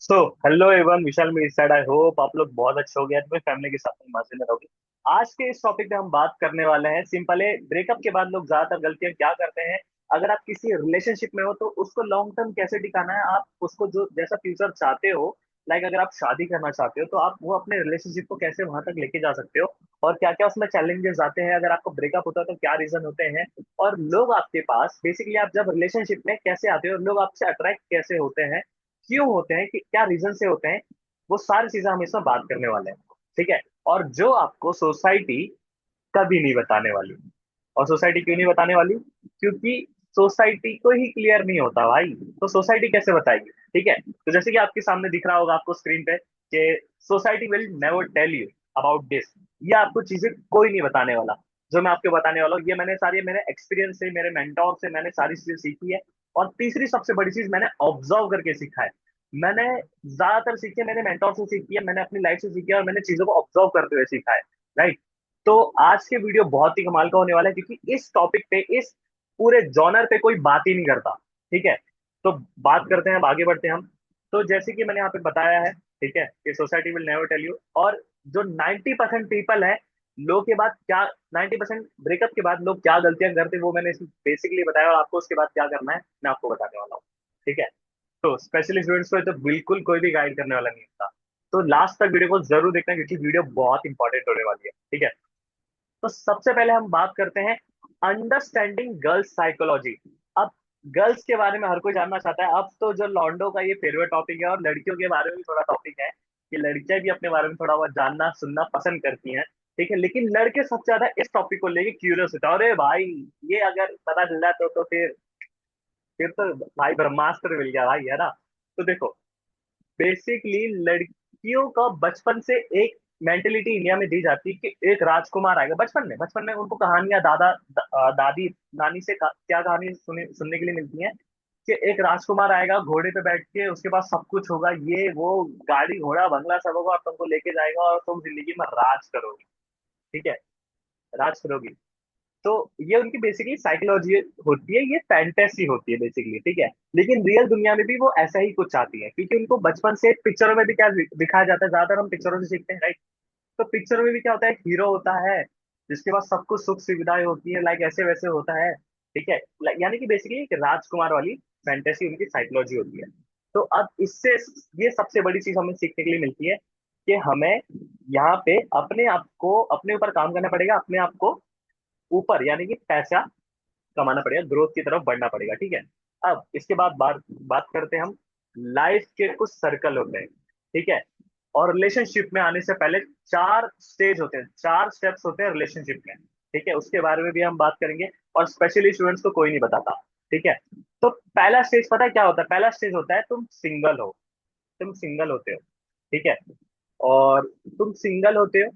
So hello everyone, विशाल मेरी side. I hope आप लोग बहुत अच्छे हो गए, अपने फैमिली के साथ में मजे में रहोगे। आज के इस टॉपिक पे हम बात करने वाले हैं। सिंपल है, ब्रेकअप के बाद लोग ज्यादातर गलतियां क्या करते हैं। अगर आप किसी रिलेशनशिप में हो तो उसको लॉन्ग टर्म कैसे टिकाना है, आप उसको जो जैसा फ्यूचर चाहते हो। लाइक अगर आप शादी करना चाहते हो तो आप वो अपने रिलेशनशिप को कैसे वहां तक लेके जा सकते हो, और क्या क्या उसमें चैलेंजेस आते हैं। अगर आपको ब्रेकअप होता है तो क्या रीजन होते हैं, और लोग आपके पास बेसिकली आप जब रिलेशनशिप में कैसे आते हो, लोग आपसे अट्रैक्ट कैसे होते हैं, क्यों होते हैं, कि क्या रीजन से होते हैं। वो सारी चीजें हम इसमें बात करने वाले हैं। ठीक है। और जो आपको सोसाइटी कभी नहीं बताने वाली। और सोसाइटी क्यों नहीं बताने वाली? क्योंकि सोसाइटी को ही क्लियर नहीं होता भाई, तो सोसाइटी कैसे बताएगी। ठीक है, तो जैसे कि आपके सामने दिख रहा होगा आपको स्क्रीन पे कि society will never tell you about this. ये आपको चीजें कोई नहीं बताने वाला। जो मैं आपको बताने वाला हूँ ये मैंने सारी मेरे एक्सपीरियंस से, मेरे मेंटोर से मैंने सारी चीजें सीखी है। और तीसरी सबसे बड़ी चीज मैंने ऑब्जर्व करके सीखा है। मैंने ज्यादातर सीखे मैंने मेंटोर से सीखी है, मैंने अपनी लाइफ से सीखी है, और मैंने चीजों को ऑब्जर्व करते हुए सीखा है। राइट। तो आज के वीडियो बहुत ही कमाल का होने वाला है, क्योंकि इस टॉपिक पे, इस पूरे जॉनर पे कोई बात ही नहीं करता। ठीक है। तो बात करते हैं, अब आगे बढ़ते हैं हम। तो जैसे कि मैंने यहाँ पे बताया है, ठीक है, कि society will never tell you. और जो 90% पीपल है, लोग के बाद क्या, 90% ब्रेकअप के बाद लोग क्या गलतियां करते हैं वो मैंने बेसिकली बताया, और आपको उसके बाद क्या करना है मैं आपको बताने वाला हूँ। ठीक है। तो स्पेशली स्टूडेंट्स को तो बिल्कुल कोई भी गाइड करने वाला नहीं होता। तो लास्ट तक वीडियो को जरूर देखना, क्योंकि वीडियो बहुत इंपॉर्टेंट होने वाली है। ठीक है। तो सबसे पहले हम बात करते हैं अंडरस्टैंडिंग गर्ल्स साइकोलॉजी। अब गर्ल्स के बारे में हर कोई जानना चाहता है। अब तो जो लॉन्डो का ये फेवरेट टॉपिक है, और लड़कियों के बारे में भी थोड़ा टॉपिक है कि लड़कियां भी अपने बारे में थोड़ा बहुत जानना सुनना पसंद करती हैं। ठीक है, लेकिन लड़के सबसे ज्यादा इस टॉपिक को लेके क्यूरियस होता है। अरे भाई, ये अगर पता चल जाए तो फिर तो भाई ब्रह्मास्त्र मिल गया भाई, है ना। तो देखो, बेसिकली लड़कियों का बचपन से एक मेंटेलिटी इंडिया में दी जाती है कि एक राजकुमार आएगा। बचपन में उनको कहानियां दादी नानी से क्या कहानी सुनने के लिए मिलती है कि एक राजकुमार आएगा घोड़े पे बैठ के, उसके पास सब कुछ होगा, ये वो गाड़ी घोड़ा बंगला सब होगा, और तुमको लेके जाएगा और तुम जिंदगी में राज करोगे। ठीक है, राज करोगी। तो ये उनकी बेसिकली साइकोलॉजी होती है, ये फैंटेसी होती है बेसिकली। ठीक है। लेकिन रियल दुनिया में भी वो ऐसा ही कुछ चाहती है, क्योंकि उनको बचपन से पिक्चरों में भी क्या दिखाया जाता है, ज्यादातर हम पिक्चरों से सीखते हैं, राइट। तो पिक्चरों में भी क्या होता है, एक हीरो होता है जिसके पास सब कुछ सुख सुविधाएं होती है, लाइक ऐसे वैसे होता है। ठीक है। यानी कि बेसिकली एक राजकुमार वाली फैंटेसी उनकी साइकोलॉजी होती है। तो अब इससे ये सबसे बड़ी चीज हमें सीखने के लिए मिलती है कि हमें यहाँ पे अपने आप को, अपने ऊपर काम करना पड़ेगा, अपने आप को ऊपर यानी कि पैसा कमाना पड़ेगा, ग्रोथ की तरफ बढ़ना पड़ेगा। ठीक है। अब इसके बाद बात बात करते हैं हम। लाइफ के कुछ सर्कल होते हैं। ठीक है। और रिलेशनशिप में आने से पहले चार स्टेज होते हैं, चार स्टेप्स होते हैं रिलेशनशिप में। ठीक है, उसके बारे में भी हम बात करेंगे। और स्पेशली स्टूडेंट्स को कोई नहीं बताता। ठीक है। तो पहला स्टेज पता है क्या होता है? पहला स्टेज होता है तुम सिंगल हो। तुम सिंगल होते हो। ठीक है। और तुम सिंगल होते हो,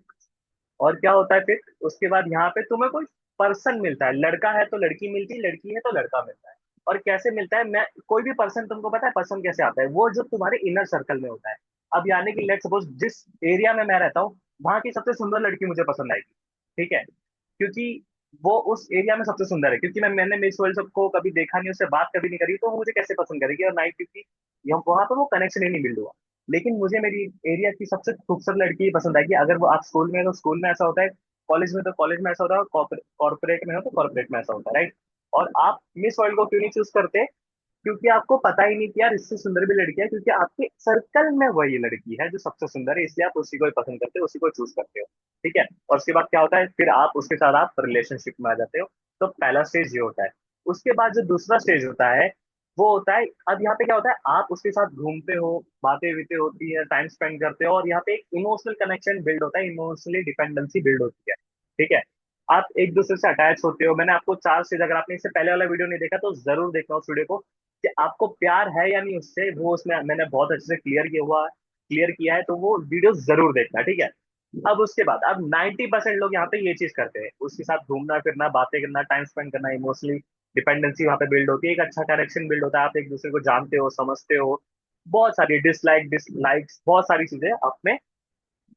और क्या होता है फिर उसके बाद यहाँ पे तुम्हें कोई पर्सन मिलता है। लड़का है तो लड़की मिलती है, लड़की है तो लड़का मिलता है। और कैसे मिलता है, मैं कोई भी पर्सन, तुमको पता है पर्सन कैसे आता है? वो जो तुम्हारे इनर सर्कल में होता है। अब यानी कि लेट सपोज जिस एरिया में मैं रहता हूँ, वहां की सबसे सुंदर लड़की मुझे पसंद आएगी। ठीक है। क्योंकि वो उस एरिया में सबसे सुंदर है, क्योंकि मैंने मिस वर्ल्ड को कभी देखा नहीं, उससे बात कभी नहीं करी, तो वो मुझे कैसे पसंद करेगी? और नाइट, क्योंकि वहां पर वो कनेक्शन ही नहीं बिल्ड हुआ। लेकिन मुझे मेरी एरिया की सबसे खूबसूरत लड़की ही पसंद आएगी। अगर वो आप स्कूल में हो तो स्कूल में ऐसा होता है, कॉलेज में तो कॉलेज में ऐसा होता है, और कॉर्पोरेट में हो तो कॉर्पोरेट में ऐसा होता है, राइट। और आप मिस वर्ल्ड को क्यों नहीं चूज करते? क्योंकि आपको पता ही नहीं कि यार इससे सुंदर भी लड़की है, क्योंकि आपके सर्कल में वही लड़की है जो सबसे सुंदर है, इसलिए आप उसी को ही पसंद करते हो, उसी को चूज करते हो। ठीक है। और उसके बाद क्या होता है, फिर आप उसके साथ आप रिलेशनशिप में आ जाते हो। तो पहला स्टेज ये होता है। उसके बाद जो दूसरा स्टेज होता है वो होता है, अब यहाँ पे क्या होता है, आप उसके साथ घूमते हो, बातें बीतें होती है, टाइम स्पेंड करते हो, और यहाँ पे एक इमोशनल कनेक्शन बिल्ड होता है, इमोशनली डिपेंडेंसी बिल्ड होती है। ठीक है। आप एक दूसरे से अटैच होते हो। मैंने आपको चार स्टेज, अगर आपने इससे पहले वाला वीडियो नहीं देखा तो जरूर देखना उस वीडियो को, कि आपको प्यार है या नहीं उससे, वो उसमें मैंने बहुत अच्छे से क्लियर किया है, तो वो वीडियो जरूर देखना। ठीक है। अब उसके बाद अब 90% लोग यहाँ पे ये चीज करते हैं, उसके साथ घूमना फिरना, बातें करना, टाइम स्पेंड करना, इमोशनली डिपेंडेंसी वहां पे बिल्ड होती है, एक अच्छा कनेक्शन बिल्ड होता है, आप एक दूसरे को जानते हो, समझते हो। बहुत सारी डिसलाइक्स बहुत सारी चीजें आप में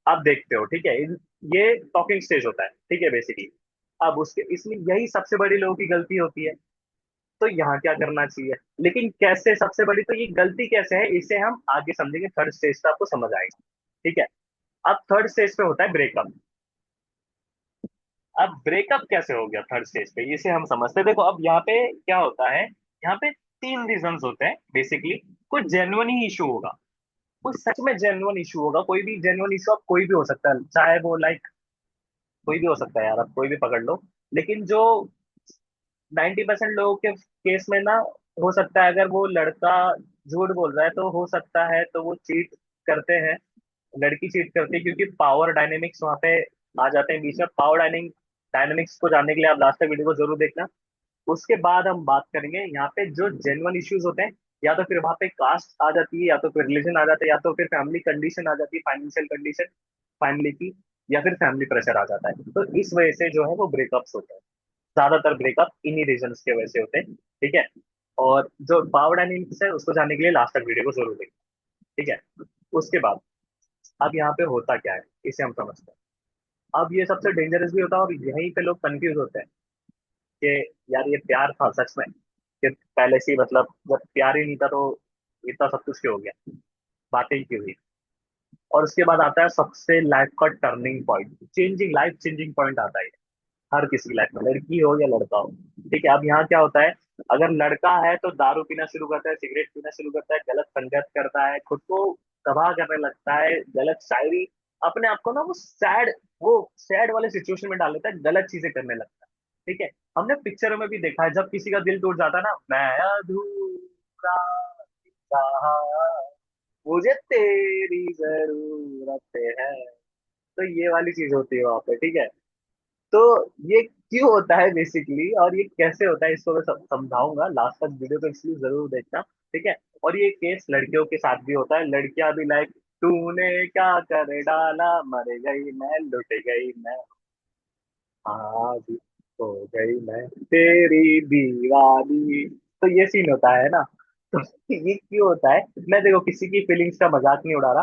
आप देखते हो। ठीक है। ये टॉकिंग स्टेज होता है। ठीक है बेसिकली। अब उसके इसमें यही सबसे बड़ी लोगों की गलती होती है। तो यहाँ क्या करना चाहिए, लेकिन कैसे, सबसे बड़ी तो ये गलती कैसे है, इसे हम आगे समझेंगे, थर्ड स्टेज पे आपको समझ आएगा। ठीक है। अब थर्ड स्टेज पे होता है ब्रेकअप। अब ब्रेकअप कैसे हो गया थर्ड स्टेज पे, इसे हम समझते हैं। देखो अब यहाँ पे क्या होता है, यहाँ पे तीन रीजंस होते हैं बेसिकली। कोई जेन्युइन ही इशू होगा, कोई सच में जेन्युइन इशू होगा, कोई भी जेन्युइन इशू, अब कोई भी हो सकता है, चाहे वो लाइक कोई भी हो सकता है यार, अब कोई भी पकड़ लो। लेकिन जो 90% लोगों के केस में ना, हो सकता है अगर वो लड़का झूठ बोल रहा है तो हो सकता है तो वो चीट करते हैं, लड़की चीट करती है, क्योंकि पावर डायनेमिक्स वहां पे आ जाते हैं बीच में। पावर डायनेमिक्स को जानने के लिए आप लास्ट तक वीडियो को जरूर देखना। उसके बाद हम बात करेंगे यहाँ पे जो जेन्युइन इश्यूज होते हैं, या तो फिर वहां पे कास्ट आ जाती है, या तो फिर रिलीजन आ जाता है, या तो फिर फैमिली कंडीशन आ जाती है, फाइनेंशियल कंडीशन फैमिली की, या फिर फैमिली प्रेशर आ जाता है। तो इस वजह से जो है वो ब्रेकअप्स होते हैं। ज्यादातर ब्रेकअप इन्हीं रीजंस की वजह से होते हैं। ठीक है। और जो पावर डायनेमिक्स है उसको जानने के लिए लास्ट तक वीडियो को जरूर देखना। ठीक है। उसके बाद अब यहाँ पे होता क्या है, इसे हम समझते हैं। अब ये सबसे डेंजरस भी होता है, और यहीं पे लोग कंफ्यूज होते हैं कि यार ये प्यार था सच में, कि पहले से ही, मतलब जब प्यार ही नहीं था तो इतना सब कुछ क्यों हो गया, बातें ही क्यों हुई। और उसके बाद आता है सबसे लाइफ का turning point, changing life changing point आता है हर किसी की लाइफ में, लड़की हो या लड़का हो। ठीक है। अब यहाँ क्या होता है, अगर लड़का है तो दारू पीना शुरू करता है, सिगरेट पीना शुरू करता है, गलत संगत करता है, खुद को तबाह करने लगता है, गलत शायरी, अपने आप को ना वो सैड वाले सिचुएशन में डाल लेता है, गलत चीजें करने लगता है। ठीक है। हमने पिक्चरों में भी देखा है, जब किसी का दिल टूट जाता है ना, मैं अधूरा रहा, मुझे तेरी जरूरत है, तो ये वाली चीज होती है वहां पे। ठीक है। तो ये क्यों होता है बेसिकली, और ये कैसे होता है, इसको मैं समझाऊंगा लास्ट तक, वीडियो को इसलिए जरूर देखना। ठीक है। और ये केस लड़कियों के साथ भी होता है, लड़कियां भी लाइक, तूने क्या कर डाला, मर गई मैं, लुट गई मैं, आज हो गई मैं तेरी दीवानी। तो ये सीन होता है ना। तो ये क्यों होता है, मैं देखो किसी की फीलिंग्स का मजाक नहीं उड़ा रहा,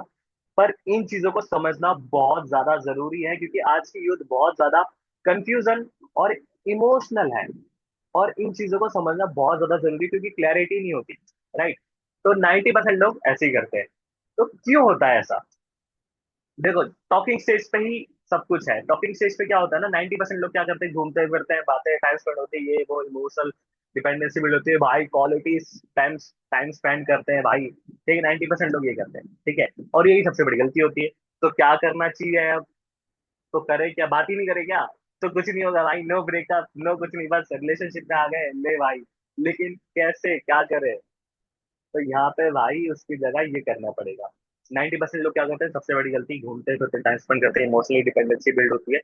पर इन चीजों को समझना बहुत ज्यादा जरूरी है, क्योंकि आज की यूथ बहुत ज्यादा कंफ्यूजन और इमोशनल है। और इन चीजों को समझना बहुत ज्यादा जरूरी है, क्योंकि क्लैरिटी नहीं होती। राइट। तो 90% लोग ऐसे ही करते हैं। तो क्यों होता है ऐसा, देखो टॉकिंग स्टेज पे ही सब कुछ है। टॉकिंग स्टेज पे क्या होता है ना, 90% लोग क्या करते हैं, घूमते फिरते हैं, बातें टाइम स्पेंड होती है, ये वो इमोशनल डिपेंडेंसी बिल्ड होती है भाई, क्वालिटी टाइम टाइम स्पेंड करते हैं भाई। ठीक है। 90% लोग ये करते हैं। ठीक है। और यही सबसे बड़ी गलती होती है। तो क्या करना चाहिए अब, तो करे क्या, बात ही नहीं करे क्या, तो कुछ नहीं होगा भाई, नो ब्रेकअप, नो कुछ नहीं, बस रिलेशनशिप में आ गए ले भाई। लेकिन कैसे, क्या करे, तो यहाँ पे भाई उसकी जगह ये करना पड़ेगा। 90% लोग क्या करते हैं, सबसे बड़ी गलती, घूमते फिरते टाइम स्पेंड करते हैं, इमोशनली डिपेंडेंसी बिल्ड होती है।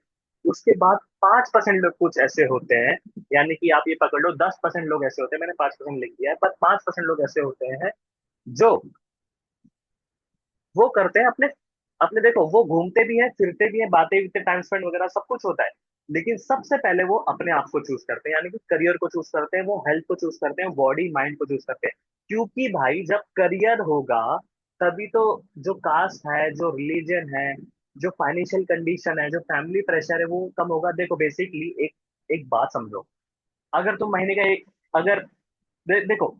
उसके बाद 5% लोग कुछ ऐसे होते हैं, यानी कि आप ये पकड़ लो 10% लोग ऐसे होते हैं, मैंने 5% लिख दिया है, पर 5% लोग ऐसे होते हैं जो वो करते हैं अपने अपने देखो, वो घूमते भी हैं, फिरते भी हैं, बातें भी, टाइम स्पेंड वगैरह सब कुछ होता है, लेकिन सबसे पहले वो अपने आप को चूज करते हैं, यानी कि करियर को चूज करते हैं, वो हेल्थ को चूज करते हैं, बॉडी माइंड को चूज करते हैं। क्योंकि भाई जब करियर होगा, तभी तो जो कास्ट है, जो रिलीजन है, जो फाइनेंशियल कंडीशन है, जो फैमिली प्रेशर है, वो कम होगा। देखो बेसिकली एक एक बात समझो, अगर तुम महीने का एक, अगर देखो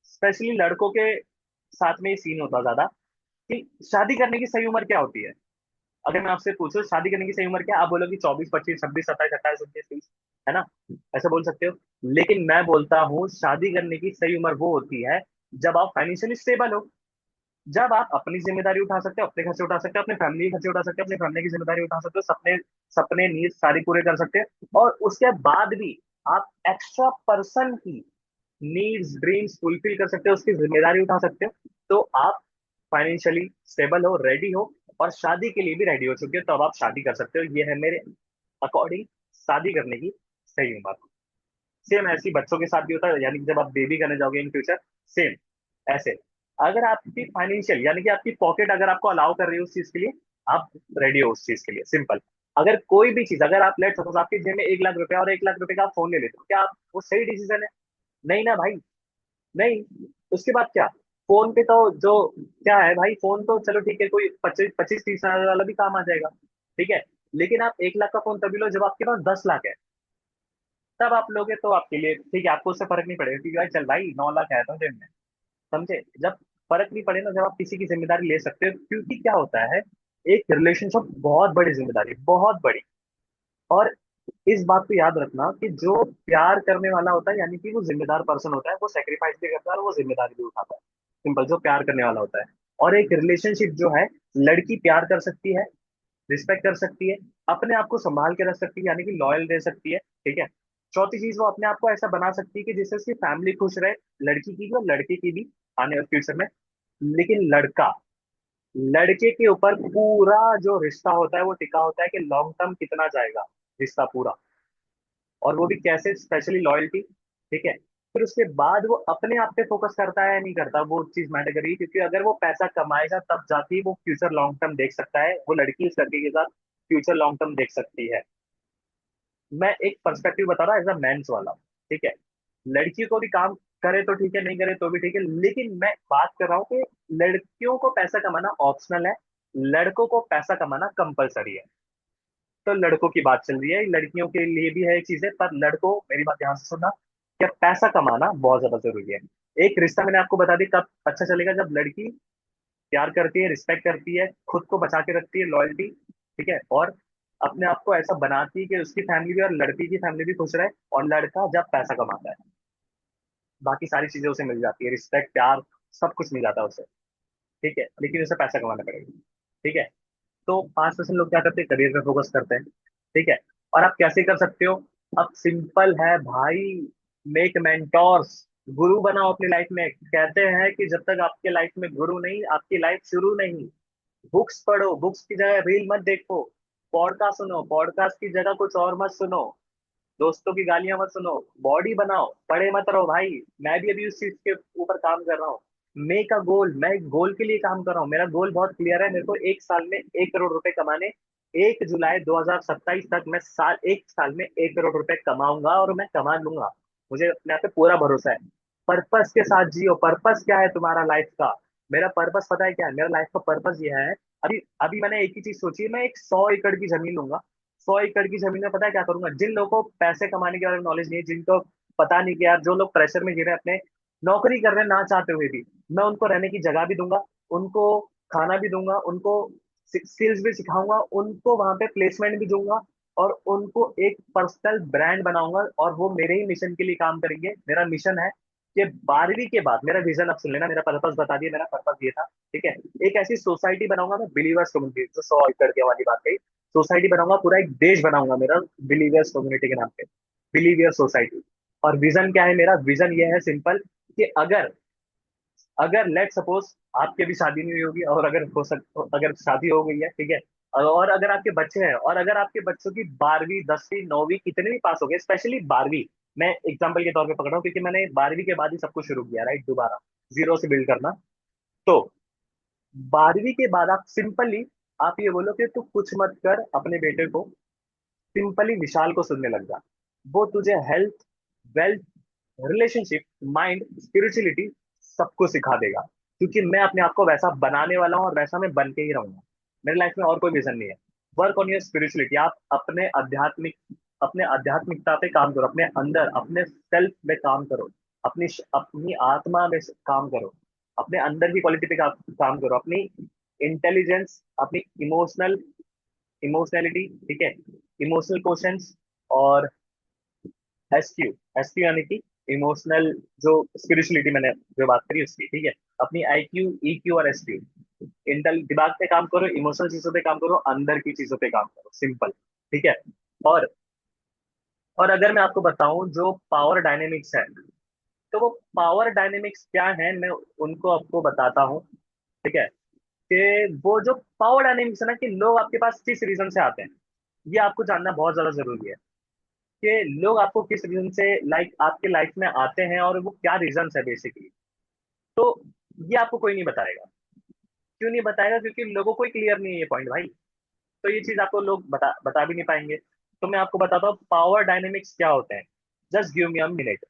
स्पेशली लड़कों के साथ में ये सीन होता ज्यादा, कि शादी करने की सही उम्र क्या होती है। अगर मैं आपसे पूछूं शादी करने की सही उम्र क्या है? आप बोलोगे 24, 25, 26, 27, 28, 29, 30, है ना, ऐसा बोल सकते हो। लेकिन मैं बोलता हूँ शादी करने की सही उम्र वो होती है जब आप फाइनेंशियली स्टेबल हो, जब आप अपनी जिम्मेदारी उठा सकते हो, अपने खर्चे उठा सकते हो, अपने फैमिली के खर्चे उठा सकते हो, अपनी फैमिली की जिम्मेदारी उठा सकते हो, सपने सपने नीड सारी पूरे कर सकते हो, और उसके बाद भी आप एक्स्ट्रा पर्सन की नीड्स ड्रीम्स फुलफिल कर सकते हो, उसकी जिम्मेदारी उठा सकते हो, तो आप फाइनेंशियली स्टेबल हो, रेडी हो, और शादी के लिए भी रेडी हो चुके हो, तो अब आप शादी कर सकते हो। ये है मेरे अकॉर्डिंग शादी करने की सही उम्र। सेम ऐसी बच्चों के साथ भी होता है, यानी कि जब आप बेबी करने जाओगे इन फ्यूचर, सेम ऐसे, अगर आपकी फाइनेंशियल यानी कि आपकी पॉकेट अगर आपको अलाउ कर रही है उस चीज के लिए, आप रेडी हो उस चीज के लिए, सिंपल। अगर कोई भी चीज, अगर आप लेट सपोज आपकी जेब में 1 लाख रुपया और 1 लाख रुपए का आप फोन ले लेते हो, क्या आप वो सही डिसीजन है? नहीं ना भाई, नहीं। उसके बाद क्या, फोन पे तो जो क्या है भाई, फोन तो चलो ठीक है, कोई 25 25 30 हजार वाला भी काम आ जाएगा। ठीक है। लेकिन आप 1 लाख का फोन तभी लो जब आपके पास 10 लाख है, तब आप लोगे तो आपके लिए ठीक है, आपको उससे फर्क नहीं पड़ेगा क्योंकि भाई चल भाई 9 लाख आया था जेब में। समझे? जब फर्क नहीं पड़े ना, जब आप किसी की जिम्मेदारी ले सकते हो, क्योंकि क्या होता है, एक रिलेशनशिप बहुत बड़ी जिम्मेदारी, बहुत बड़ी। और इस बात को याद रखना कि जो प्यार करने वाला होता है, यानी कि वो जिम्मेदार पर्सन होता है, वो सेक्रीफाइस भी करता है और वो जिम्मेदारी भी उठाता है। सिंपल, जो प्यार करने वाला होता है। और एक रिलेशनशिप जो है, लड़की प्यार कर सकती है, रिस्पेक्ट कर सकती है, अपने आप को संभाल के रख सकती है, यानी कि लॉयल रह सकती है। ठीक है। चौथी चीज, वो अपने आप को ऐसा बना सकती है कि जिससे उसकी फैमिली खुश रहे, लड़की की भी और लड़के की भी, आने वाले फ्यूचर में। लेकिन लड़का, लड़के के ऊपर पूरा जो रिश्ता होता है वो टिका होता है कि लॉन्ग टर्म कितना जाएगा रिश्ता पूरा, और वो भी कैसे, स्पेशली लॉयल्टी। ठीक है। फिर उसके बाद वो अपने आप पे फोकस करता है या नहीं करता, वो चीज मैटर करेगी, क्योंकि अगर वो पैसा कमाएगा तब जाके ही वो फ्यूचर लॉन्ग टर्म देख सकता है, वो लड़की इस लड़के के साथ फ्यूचर लॉन्ग टर्म देख सकती है। मैं एक पर्सपेक्टिव बता रहा एज अ मेंस वाला। ठीक है। लड़की को भी काम करे तो ठीक है, नहीं करे तो भी ठीक है, लेकिन मैं बात कर रहा हूँ कि लड़कियों को पैसा कमाना ऑप्शनल है, लड़कों को पैसा कमाना कंपलसरी है। तो लड़कों की बात चल रही है, लड़कियों के लिए भी है चीजें, पर लड़कों मेरी बात ध्यान से सुनना, क्या पैसा कमाना बहुत ज्यादा जरूरी है। एक रिश्ता मैंने आपको बता दी कब अच्छा चलेगा, जब लड़की प्यार करती है, रिस्पेक्ट करती है, खुद को बचा के रखती है, लॉयल्टी। ठीक है। और अपने आप को ऐसा बनाती है कि उसकी फैमिली भी और लड़की की फैमिली भी खुश रहे। और लड़का जब पैसा कमाता है, बाकी सारी चीजें उसे मिल जाती है, रिस्पेक्ट, प्यार, सब कुछ मिल जाता है उसे। ठीक है, लेकिन उसे पैसा कमाना पड़ेगा। ठीक है। तो 5% लोग क्या करते हैं, करियर पे फोकस करते हैं। ठीक है। और आप कैसे कर सकते हो? अब सिंपल है भाई, मेक मेंटोर्स, गुरु बनाओ अपनी लाइफ में। कहते हैं कि जब तक आपके लाइफ में गुरु नहीं, आपकी लाइफ शुरू नहीं। बुक्स पढ़ो, बुक्स की जगह रील मत देखो, पॉडकास्ट सुनो, पॉडकास्ट की जगह कुछ और मत सुनो, दोस्तों की गालियां मत सुनो, बॉडी बनाओ, पढ़े मत रहो भाई। मैं भी अभी उस चीज के ऊपर काम कर रहा हूँ। मेक अ गोल, मैं एक गोल के लिए काम कर रहा हूँ, मेरा गोल बहुत क्लियर है, मेरे को एक साल में 1 करोड़ रुपए कमाने। 1 जुलाई 2027 तक मैं एक साल में 1 करोड़ रुपए कमाऊंगा, और मैं कमा लूंगा। मुझे अपने आप पे पूरा भरोसा है। पर्पस के साथ जियो। पर्पस क्या है तुम्हारा लाइफ का? मेरा पर्पस पता है क्या है? मेरा लाइफ का पर्पस ये है, अभी अभी मैंने एक ही चीज सोची है, मैं एक 100 एकड़ की जमीन लूंगा। 100 एकड़ की जमीन में पता है क्या करूंगा? जिन लोगों को पैसे कमाने के बारे में नॉलेज नहीं है, जिनको पता नहीं कि यार, जो लोग प्रेशर में गिरे हैं, अपने नौकरी कर रहे हैं ना चाहते हुए भी, मैं उनको रहने की जगह भी दूंगा, उनको खाना भी दूंगा, उनको स्किल्स भी सिखाऊंगा, उनको वहां पे प्लेसमेंट भी दूंगा, और उनको एक पर्सनल ब्रांड बनाऊंगा, और वो मेरे ही मिशन के लिए काम करेंगे। मेरा मिशन है कि 12वीं के बाद, मेरा विजन अब सुन लेना, मेरा पर्पस बता दिया, मेरा पर्पस ये था। ठीक है। एक ऐसी सोसाइटी बनाऊंगा मैं, बिलीवर्स कम्युनिटी, जो 100 एकड़ के वाली बात कही, सोसाइटी बनाऊंगा, पूरा एक देश बनाऊंगा मेरा, बिलीवियर्स कम्युनिटी के नाम पे, बिलीवियर सोसाइटी। और विजन क्या है मेरा? विजन ये है सिंपल, कि अगर अगर लेट सपोज आपके भी शादी नहीं हुई होगी, और अगर शादी हो गई है, ठीक है, और अगर आपके बच्चे हैं, और अगर आपके बच्चों की 12वीं 10वीं 9वीं कितने भी पास हो गए, स्पेशली 12वीं, मैं एग्जाम्पल के तौर पे पकड़ रहा हूँ क्योंकि मैंने 12वीं के बाद ही सब कुछ शुरू किया, राइट, दोबारा जीरो से बिल्ड करना। तो 12वीं के बाद आप सिंपली, आप ये बोलो कि तू कुछ मत कर, अपने बेटे को सिंपली विशाल को सुनने लग जा। वो तुझे health, wealth, relationship, mind, spirituality, सबको सिखा देगा, क्योंकि मैं अपने आप को वैसा बनाने वाला हूँ और वैसा मैं बन के ही रहूंगा। मेरे लाइफ में और कोई विजन नहीं है। वर्क ऑन योर स्पिरिचुअलिटी, आप अपने आध्यात्मिकता पे काम करो, अपने अंदर, अपने सेल्फ में काम करो, अपनी आत्मा में काम करो, अपने अंदर की क्वालिटी पे काम करो, अपनी इंटेलिजेंस, अपनी इमोशनलिटी। ठीक है। इमोशनल क्वेश्चंस, और एसक्यू, एसक्यू यानी कि इमोशनल, जो स्पिरिचुअलिटी मैंने जो बात करी उसकी। ठीक है। अपनी आईक्यू, ईक्यू और एसक्यू, इंटेल दिमाग पे काम करो, इमोशनल चीजों पे काम करो, अंदर की चीजों पे काम करो, सिंपल। ठीक है। और और अगर मैं आपको बताऊं जो पावर डायनेमिक्स है, तो वो पावर डायनेमिक्स क्या है, मैं उनको आपको बताता हूँ। ठीक है। कि वो जो पावर डायनेमिक्स है ना, कि लोग आपके पास किस रीजन से आते हैं, ये आपको जानना बहुत ज्यादा जरूरी है। कि लोग आपको किस रीजन से, लाइक, आपके लाइफ में आते हैं, और वो क्या रीजन है बेसिकली। तो ये आपको कोई नहीं बताएगा। क्यों नहीं बताएगा? क्योंकि लोगों को ही क्लियर नहीं है ये पॉइंट भाई। तो ये चीज आपको लोग बता भी नहीं पाएंगे। तो मैं आपको बताता हूँ पावर डायनेमिक्स क्या होते हैं। Just give me a minute.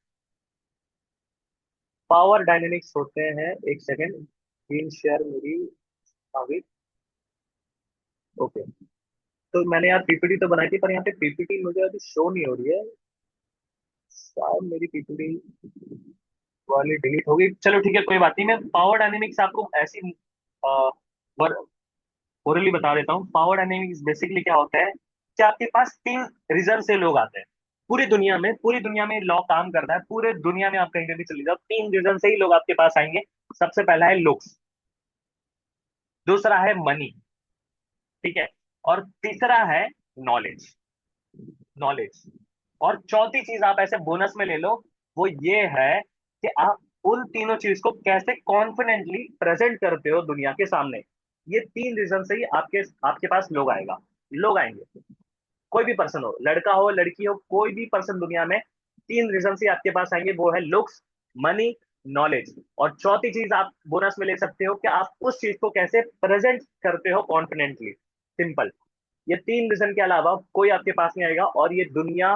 Power dynamics होते हैं, एक सेकेंड, स्क्रीन शेयर मेरी आ गई। ओके। तो मैंने यार पीपीटी तो बनाई थी, पर यहाँ पे पीपीटी मुझे अभी शो नहीं हो रही है। शायद मेरी पीपीटी वाली डिलीट हो गई। चलो ठीक है, कोई बात नहीं। मैं पावर डायनेमिक्स आपको ऐसी ओरली बता देता हूँ। पावर डायनेमिक्स बेसिकली क्या होता है कि आपके पास तीन रीजन से लोग आते हैं। पूरी दुनिया में लॉ काम करता है। पूरे दुनिया में आप कहीं पे भी चले जाओ, तीन रीजन से ही लोग आपके पास आएंगे। सबसे पहला है लुक्स, दूसरा है मनी, ठीक है, और तीसरा है नॉलेज। नॉलेज। और चौथी चीज आप ऐसे बोनस में ले लो, वो ये है कि आप उन तीनों चीज को कैसे कॉन्फिडेंटली प्रेजेंट करते हो दुनिया के सामने। ये तीन रीजन से ही आपके आपके पास लोग आएंगे। कोई भी पर्सन हो, लड़का हो लड़की हो, कोई भी पर्सन दुनिया में, तीन रीजन से आपके पास आएंगे, वो है लुक्स, मनी, नॉलेज। और चौथी चीज आप बोनस में ले सकते हो कि आप उस चीज को कैसे प्रेजेंट करते हो कॉन्फिडेंटली। सिंपल। ये तीन रीजन के अलावा कोई आपके पास नहीं आएगा। और ये दुनिया,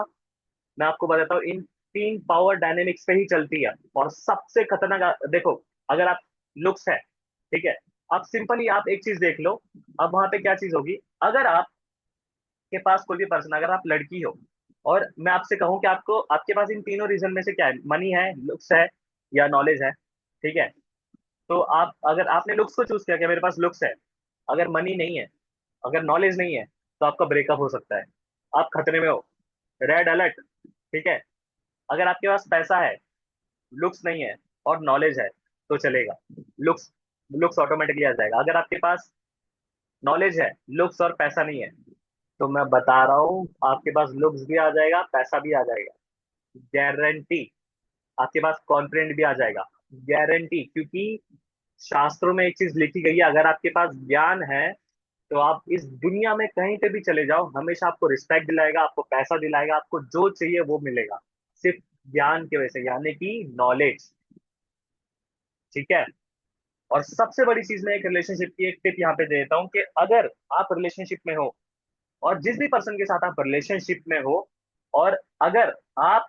मैं आपको बताता हूँ, इन तीन पावर डायनेमिक्स पे ही चलती है। और सबसे खतरनाक देखो, अगर आप लुक्स है, ठीक है, आप सिंपली आप एक चीज देख लो। अब वहां पे क्या चीज होगी, अगर आपके पास कोई भी पर्सन, अगर आप लड़की हो और मैं आपसे कहूं कि आपको आपके पास इन तीनों रीजन में से क्या है, मनी है, लुक्स है, या नॉलेज है, ठीक है, तो आप, अगर आपने लुक्स को चूज किया कि मेरे पास लुक्स है, अगर मनी नहीं है, अगर नॉलेज नहीं है, तो आपका ब्रेकअप हो सकता है। आप खतरे में हो, रेड अलर्ट, ठीक है। अगर आपके पास पैसा है, लुक्स नहीं है और नॉलेज है, तो चलेगा। लुक्स लुक्स ऑटोमेटिकली आ जाएगा। अगर आपके पास नॉलेज है, लुक्स और पैसा नहीं है, तो मैं बता रहा हूँ आपके पास लुक्स भी आ जाएगा, पैसा भी आ जाएगा, गारंटी। आपके पास कॉन्फिडेंट भी आ जाएगा, गारंटी। क्योंकि शास्त्रों में एक चीज लिखी गई है, अगर आपके पास ज्ञान है, तो आप इस दुनिया में कहीं पे भी चले जाओ, हमेशा आपको रिस्पेक्ट दिलाएगा, आपको पैसा दिलाएगा, आपको जो चाहिए वो मिलेगा, सिर्फ ज्ञान की वजह से, यानी कि नॉलेज, ठीक है। और सबसे बड़ी चीज, मैं एक रिलेशनशिप की एक टिप यहाँ पे दे देता हूँ कि अगर आप रिलेशनशिप में हो, और जिस भी पर्सन के साथ आप रिलेशनशिप में हो, और अगर आप,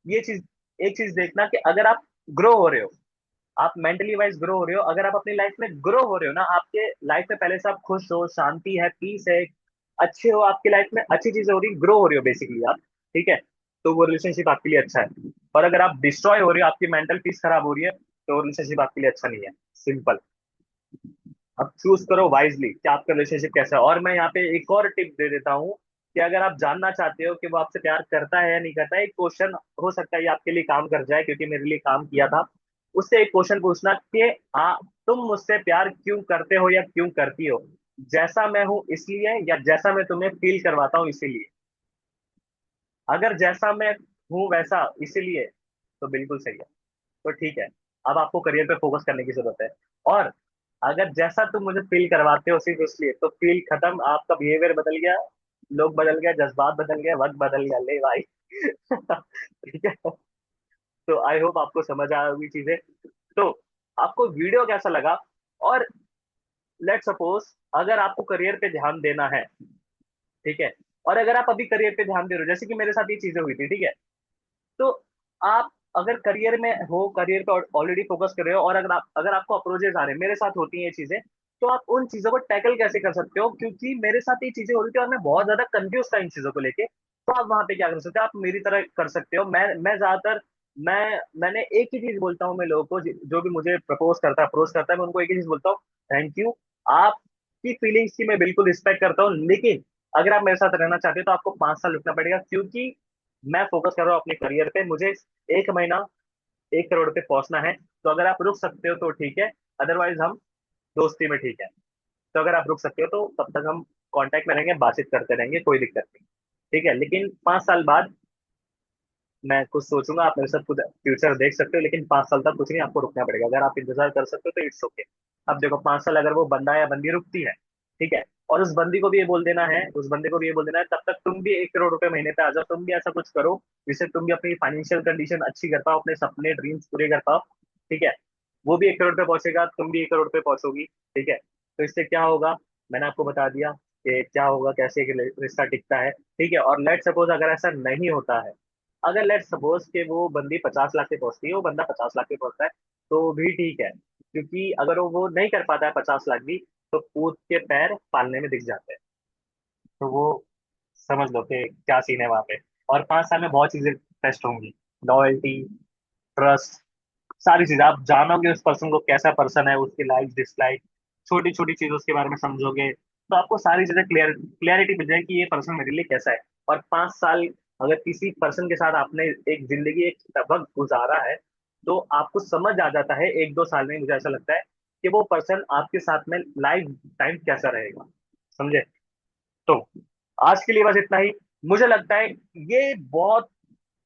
ये चीज, एक चीज देखना कि अगर आप ग्रो हो रहे हो, आप मेंटली वाइज ग्रो हो रहे हो, अगर आप अपनी लाइफ में ग्रो हो रहे हो ना, आपके लाइफ में पहले से आप खुश हो, शांति है, पीस है, अच्छे हो, आपकी लाइफ में अच्छी चीजें हो रही, ग्रो हो रही हो बेसिकली आप, ठीक है, तो वो रिलेशनशिप आपके लिए अच्छा है। और अगर आप डिस्ट्रॉय हो रहे हो, आपकी मेंटल पीस खराब हो रही है, तो रिलेशनशिप आपके लिए अच्छा नहीं है। सिंपल। अब चूज करो वाइजली कि आपका रिलेशनशिप कैसा है। और मैं यहाँ पे एक और टिप दे देता हूँ कि अगर आप जानना चाहते हो कि वो आपसे प्यार करता है या नहीं करता है, एक क्वेश्चन हो सकता है ये आपके लिए काम कर जाए, क्योंकि मेरे लिए काम किया था। उससे एक क्वेश्चन पूछना कि तुम मुझसे प्यार क्यों करते हो या क्यों करती हो, जैसा मैं हूं इसलिए, या जैसा मैं तुम्हें फील करवाता हूँ इसीलिए। अगर जैसा मैं हूं वैसा इसीलिए, तो बिल्कुल सही है, तो ठीक है। अब आपको करियर पे फोकस करने की जरूरत है। और अगर जैसा तुम मुझे फील करवाते हो सिर्फ इसलिए, तो फील खत्म, आपका बिहेवियर बदल गया, लोग बदल गए, जज्बात बदल गए, वक्त बदल गया, ले भाई। ठीक है। तो आई होप आपको समझ आ होगी चीजें। तो आपको वीडियो कैसा लगा? और लेट सपोज, अगर आपको करियर पे ध्यान देना है, ठीक है, और अगर आप अभी करियर पे ध्यान दे रहे हो, जैसे कि मेरे साथ ये चीजें हुई थी, ठीक है, तो आप अगर करियर में हो, करियर पे ऑलरेडी फोकस कर रहे हो, और अगर आपको अप्रोचेस आ रहे हैं, मेरे साथ होती हैं ये चीजें, तो आप उन चीजों को टैकल कैसे कर सकते हो? क्योंकि मेरे साथ ये चीजें हो रही थी और मैं बहुत ज्यादा कंफ्यूज था इन चीजों को लेके। तो आप वहां पे क्या कर सकते हो? आप मेरी तरह कर सकते हो। मैं ज्यादातर, मैंने एक ही चीज बोलता हूँ मैं लोगों को, जो भी मुझे प्रपोज करता है, अप्रोच करता है, मैं उनको एक ही चीज बोलता हूँ, थैंक यू। आपकी फीलिंग्स की मैं बिल्कुल रिस्पेक्ट करता हूँ, लेकिन अगर आप मेरे साथ रहना चाहते हो तो आपको 5 साल रुकना पड़ेगा, क्योंकि मैं फोकस कर रहा हूँ अपने करियर पे। मुझे एक महीना 1 करोड़ पे पहुंचना है। तो अगर आप रुक सकते हो तो ठीक है, अदरवाइज हम दोस्ती में ठीक है। तो अगर आप रुक सकते हो तो तब तक हम कांटेक्ट में रहेंगे, बातचीत करते रहेंगे, कोई दिक्कत नहीं, ठीक है। लेकिन 5 साल बाद मैं कुछ सोचूंगा, आप मेरे साथ कुछ फ्यूचर देख सकते हो, लेकिन 5 साल तक कुछ नहीं, आपको रुकना पड़ेगा। अगर आप इंतजार कर सकते हो तो इट्स ओके। अब देखो, 5 साल अगर वो बंदा या बंदी रुकती है, ठीक है, और उस बंदी को भी ये बोल देना है, उस बंदे को भी ये बोल देना है, तब तक तुम भी 1 करोड़ रुपए महीने पे आ जाओ, तुम भी ऐसा कुछ करो जिससे तुम भी अपनी फाइनेंशियल कंडीशन अच्छी कर पाओ, अपने सपने ड्रीम्स पूरे कर पाओ, ठीक है। वो भी 1 करोड़ पे पहुंचेगा, तुम भी 1 करोड़ पे पहुंचोगी, ठीक है। तो इससे क्या होगा, मैंने आपको बता दिया कि क्या होगा, कैसे एक रिश्ता टिकता है, ठीक है। और लेट सपोज अगर ऐसा नहीं होता है, अगर लेट सपोज कि वो बंदी 50 लाख पे पहुंचती है, वो बंदा 50 लाख पे पहुंचता है, तो भी ठीक है। क्योंकि अगर वो नहीं कर पाता है 50 लाख भी, तो पूत के पैर पालने में दिख जाते हैं। तो वो समझ लो कि क्या सीन है वहां पे। और 5 साल में बहुत चीजें टेस्ट होंगी। लॉयल्टी, ट्रस्ट, सारी चीजें आप जानोगे उस पर्सन को, कैसा पर्सन है, उसकी लाइक डिसलाइक, छोटी छोटी चीजों के बारे में समझोगे, तो आपको सारी चीजें क्लियरिटी मिल जाएगी कि ये पर्सन मेरे लिए कैसा है। और 5 साल अगर किसी पर्सन के साथ आपने एक जिंदगी एक वक्त गुजारा है, तो आपको समझ आ जाता है 1-2 साल में, मुझे ऐसा लगता है कि वो पर्सन आपके साथ में लाइफ टाइम कैसा रहेगा। समझे? तो आज के लिए बस इतना ही। मुझे लगता है ये बहुत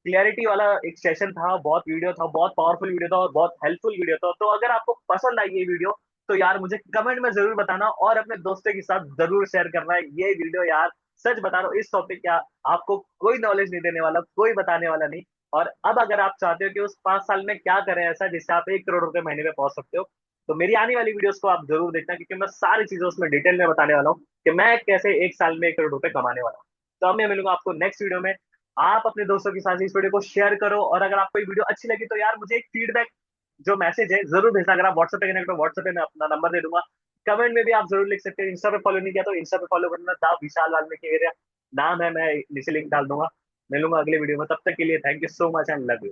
क्लियरिटी वाला एक सेशन था, बहुत वीडियो था, बहुत पावरफुल वीडियो था और बहुत हेल्पफुल वीडियो था। तो अगर आपको पसंद आई ये वीडियो, तो यार मुझे कमेंट में जरूर बताना और अपने दोस्तों के साथ जरूर शेयर करना है ये वीडियो। यार सच बता रहा हूँ, इस टॉपिक का आपको कोई नॉलेज नहीं देने वाला, कोई बताने वाला नहीं। और अब अगर आप चाहते हो कि उस 5 साल में क्या करें ऐसा जिससे आप 1 करोड़ रुपए महीने में पहुंच सकते हो, तो मेरी आने वाली वीडियोस को आप जरूर देखना, क्योंकि मैं सारी चीजें उसमें डिटेल में बताने वाला हूँ कि मैं कैसे 1 साल में 1 करोड़ रुपए कमाने वाला हूँ। तो अब मैं मिलूंगा आपको नेक्स्ट वीडियो में। आप अपने दोस्तों के साथ इस वीडियो को शेयर करो, और अगर आपको ये वीडियो अच्छी लगी तो यार मुझे एक फीडबैक जो मैसेज है जरूर भेजना। अगर आप व्हाट्सएप पे कनेक्ट हो, व्हाट्सएप पे मैं अपना नंबर दे दूंगा। कमेंट में भी आप जरूर लिख सकते हैं। इंस्टा पे फॉलो नहीं किया तो इंस्टा पे फॉलो करना, दा विशाल वाल्मीकि मेरा नाम है, मैं नीचे लिंक डाल दूंगा। मिलूंगा अगले वीडियो में, तब तक के लिए thank you so much and love you.